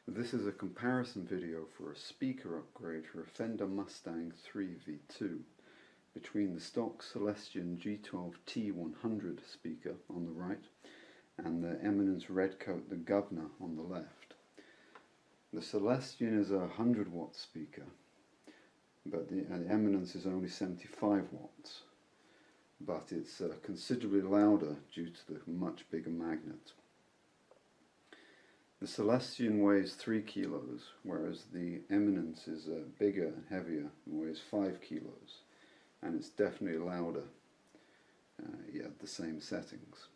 This is a comparison video for a speaker upgrade for a Fender Mustang III V2 between the stock Celestion G12 T100 speaker on the right and the Eminence The Governor on the left. The Celestion is a 100 watt speaker, but the Eminence is only 75 watts, but it's considerably louder due to the much bigger magnet. The Celestion weighs 3 kilos, whereas the Eminence is bigger and heavier and weighs 5 kilos, and it's definitely louder at the same settings.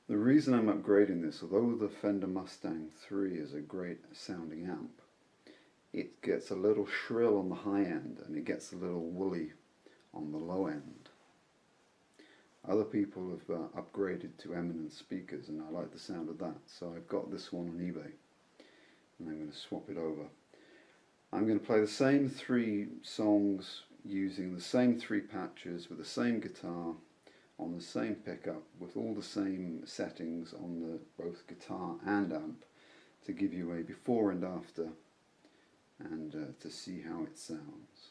The reason I'm upgrading this, although the Fender Mustang III is a great sounding amp, it gets a little shrill on the high end and it gets a little woolly on the low end. Other people have upgraded to Eminence speakers and I like the sound of that, so I've got this one on eBay and I'm going to swap it over. I'm going to play the same 3 songs using the same 3 patches with the same guitar on the same pickup with all the same settings on both guitar and amp to give you a before and after and to see how it sounds.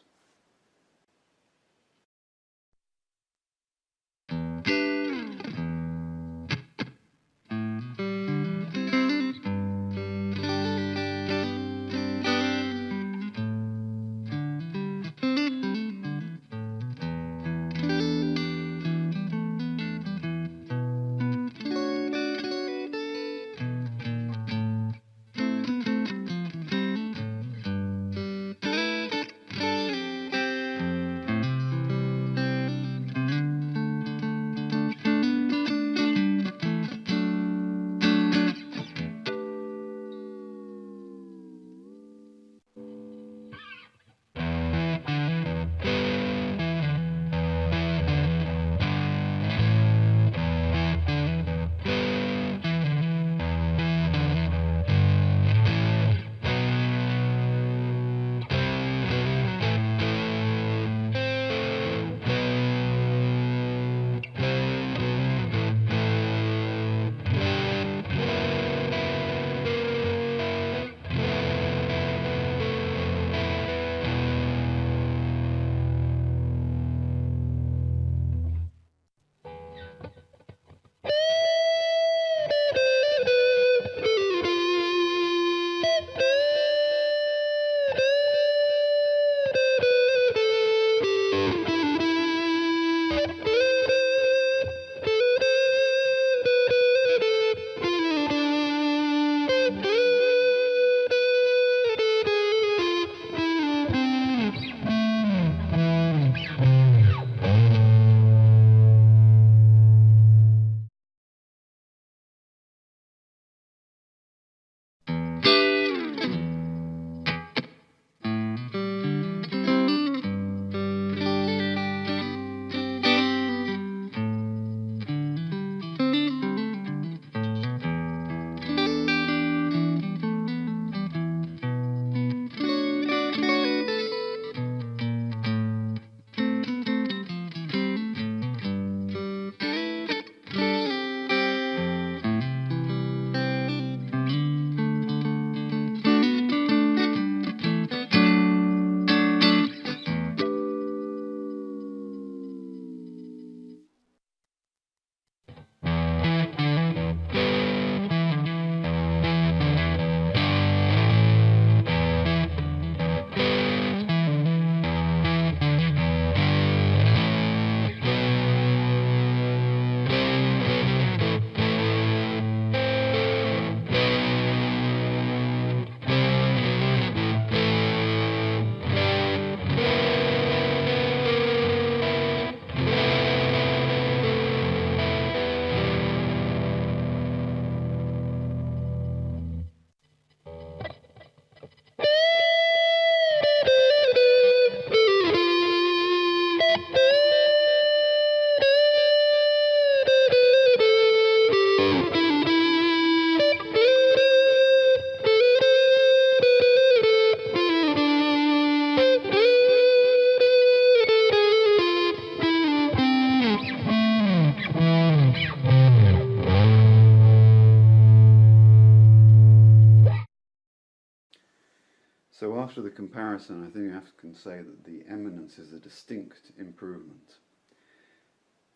So after the comparison, I think I can say that the Eminence is a distinct improvement.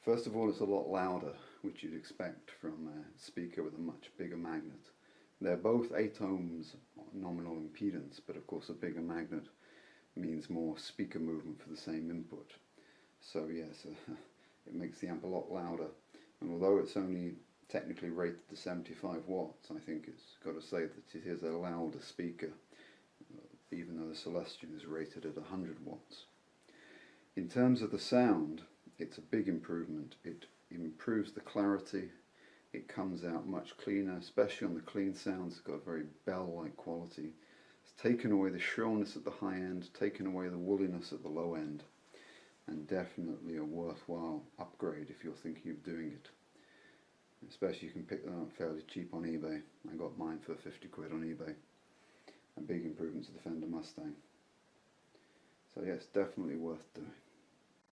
First of all, it's a lot louder, which you'd expect from a speaker with a much bigger magnet. They're both 8 ohms nominal impedance, but of course a bigger magnet means more speaker movement for the same input. So yes, it makes the amp a lot louder. And although it's only technically rated to 75 watts, I think it's got to say that it is a louder speaker, even though the Celestion is rated at 100 watts. In terms of the sound, it's a big improvement. It improves the clarity, it comes out much cleaner, especially on the clean sounds. It's got a very bell-like quality. It's taken away the shrillness at the high end, taken away the wooliness at the low end, and definitely a worthwhile upgrade if you're thinking of doing it. Especially you can pick them up fairly cheap on eBay. I got mine for 50 quid on eBay. A big improvement to the Fender Mustang. So yes, definitely worth doing.